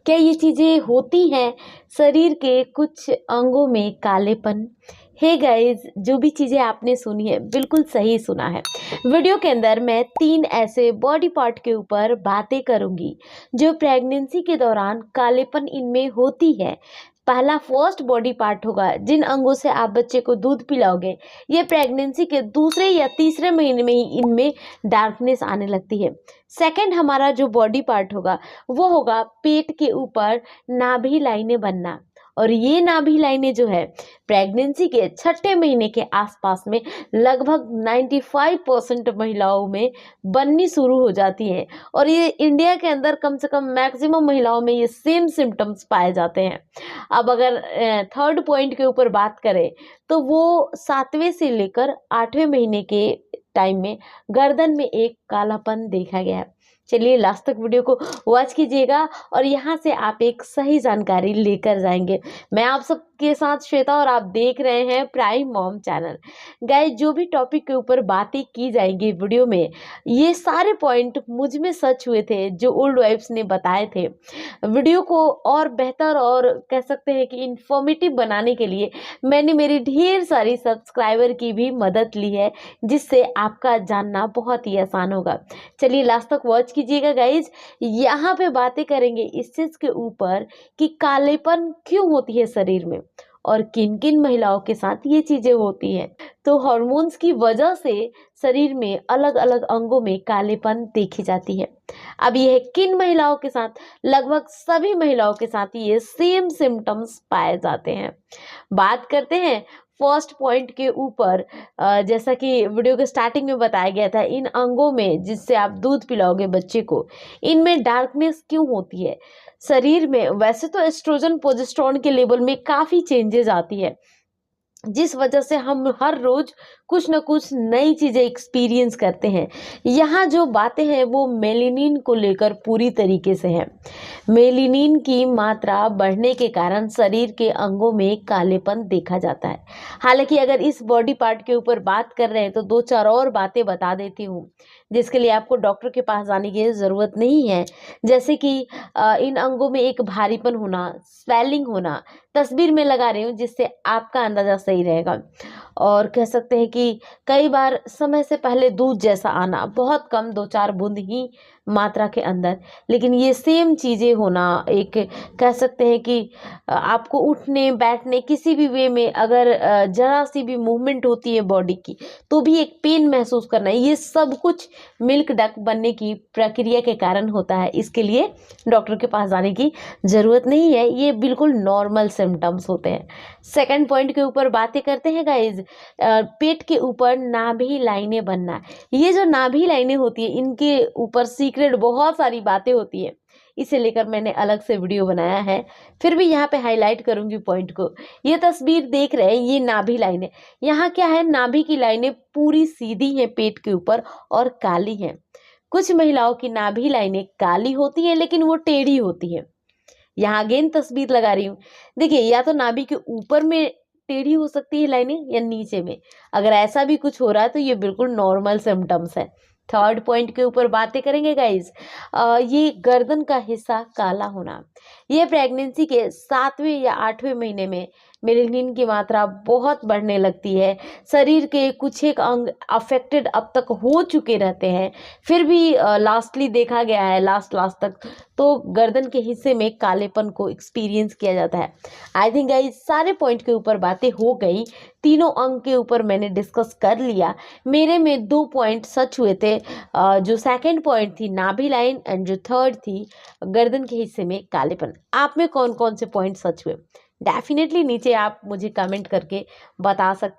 क्या ये चीज़ें होती हैं शरीर के कुछ अंगों में कालेपन? हे गाइस, जो भी चीज़ें आपने सुनी है बिल्कुल सही सुना है। वीडियो के अंदर मैं 3 ऐसे बॉडी पार्ट के ऊपर बातें करूंगी जो प्रेगनेंसी के दौरान कालेपन इनमें होती है। पहला फर्स्ट बॉडी पार्ट होगा जिन अंगों से आप बच्चे को दूध पिलाओगे, ये प्रेगनेंसी के दूसरे या तीसरे महीने में ही इनमें डार्कनेस आने लगती है। सेकंड हमारा जो बॉडी पार्ट होगा वो होगा पेट के ऊपर नाभि लाइनें बनना, और ये नाभि लाइनें जो है प्रेगनेंसी के छठे महीने के आसपास में लगभग 95% महिलाओं में बननी शुरू हो जाती है, और ये इंडिया के अंदर कम से कम मैक्सिमम महिलाओं में ये सेम सिम्टम्स पाए जाते हैं। अब अगर थर्ड पॉइंट के ऊपर बात करें तो वो 7वें से लेकर 8वें महीने के टाइम में गर्दन में एक कालापन देखा गया है। चलिए लास्ट तक वीडियो को वॉच कीजिएगा और यहाँ से आप एक सही जानकारी लेकर जाएंगे। मैं आप सबके साथ श्वेता और आप देख रहे हैं प्राइम मॉम चैनल। गाइस, जो भी टॉपिक के ऊपर बातें की जाएंगी वीडियो में, ये सारे पॉइंट मुझ में सच हुए थे जो ओल्ड वाइफ्स ने बताए थे। वीडियो को और बेहतर और कह सकते हैं कि इंफॉर्मेटिव बनाने के लिए मैंने मेरी ढेर सारी सब्सक्राइबर की भी मदद ली है, जिससे आपका जानना बहुत ही आसान होगा। चलिए लास्ट तक वॉच कीजिएगा गाइज। यहाँ पे बातें करेंगे इस चीज के ऊपर कि कालेपन क्यों होती है शरीर में और किन किन महिलाओं के साथ ये चीजें होती हैं। तो हार्मोन्स की वजह से शरीर में अलग अलग अंगों में कालेपन देखी जाती है। अब यह किन महिलाओं के साथ? लगभग सभी महिलाओं के साथ ये सेम सिम्टम्स पाए जाते हैं। बात करते हैं फर्स्ट पॉइंट के ऊपर। जैसा कि वीडियो के स्टार्टिंग में बताया गया था, इन अंगों में जिससे आप दूध पिलाओगे बच्चे को, इनमें डार्कनेस क्यों होती है शरीर में? वैसे तो एस्ट्रोजन प्रोजेस्टेरोन के लेवल में काफ़ी चेंजेस आती है, जिस वजह से हम हर रोज कुछ ना कुछ नई चीजें एक्सपीरियंस करते हैं। यहाँ जो बातें हैं वो मेलेनिन को लेकर पूरी तरीके से है। मेलेनिन की मात्रा बढ़ने के कारण शरीर के अंगों में कालेपन देखा जाता है। हालांकि अगर इस बॉडी पार्ट के ऊपर बात कर रहे हैं तो 2-4 और बातें बता देती हूँ, जिसके लिए आपको डॉक्टर के पास जाने की ज़रूरत नहीं है। जैसे कि इन अंगों में एक भारीपन होना, स्वेलिंग होना, तस्वीर में लगा रही हूँ जिससे आपका अंदाज़ा सही रहेगा। और कह सकते हैं कि कई बार समय से पहले दूध जैसा आना, बहुत कम 2-4 बूंद ही मात्रा के अंदर, लेकिन ये सेम चीज़ें होना, एक कह सकते हैं कि आपको उठने बैठने किसी भी वे में अगर जरा सी भी मूवमेंट होती है बॉडी की तो भी एक पेन महसूस करना, ये सब कुछ मिल्क डक बनने की प्रक्रिया के कारण होता है। इसके लिए डॉक्टर के पास जाने की ज़रूरत नहीं है, ये बिल्कुल नॉर्मल सिम्टम्स होते हैं। सेकंड पॉइंट के ऊपर बातें करते हैं गाइज। पेट के ऊपर नाभि लाइनें बनना, ये जो नाभि लाइनें होती है इनके ऊपर सीक्रेट बहुत सारी बातें होती है, इसे लेकर मैंने अलग से वीडियो बनाया है, फिर भी यहाँ पे हाईलाइट करूंगी पॉइंट को। ये तस्वीर देख रहे हैं, ये नाभि लाइनें, यहाँ क्या है, नाभि की लाइनें पूरी सीधी हैं पेट के ऊपर और काली हैं। कुछ महिलाओं की नाभि लाइनें काली होती हैं लेकिन वो टेढ़ी होती है। यहाँ अगेन तस्वीर लगा रही हूँ, देखिए, या तो नाभि के ऊपर में टेढ़ी हो सकती है लाइनें या नीचे में। अगर ऐसा भी कुछ हो रहा है तो ये बिल्कुल नॉर्मल सिम्टम्स है। थर्ड पॉइंट के ऊपर बातें करेंगे गाइज। ये गर्दन का हिस्सा काला होना, ये प्रेगनेंसी के 7वें या 8वें महीने में मेलेनिन की मात्रा बहुत बढ़ने लगती है। शरीर के कुछ एक अंग अफेक्टेड अब तक हो चुके रहते हैं, फिर भी लास्टली देखा गया है लास्ट तक तो गर्दन के हिस्से में कालेपन को एक्सपीरियंस किया जाता है। आई थिंक गाइस सारे पॉइंट के ऊपर बातें हो गई, तीनों अंग के ऊपर मैंने डिस्कस कर लिया। मेरे में 2 पॉइंट सच हुए थे, जो सेकंड पॉइंट थी नाभि लाइन एंड जो थर्ड थी गर्दन के हिस्से में कालेपन। आप में कौन कौन से पॉइंट सच हुए? डेफिनेटली नीचे आप मुझे कमेंट करके बता सकते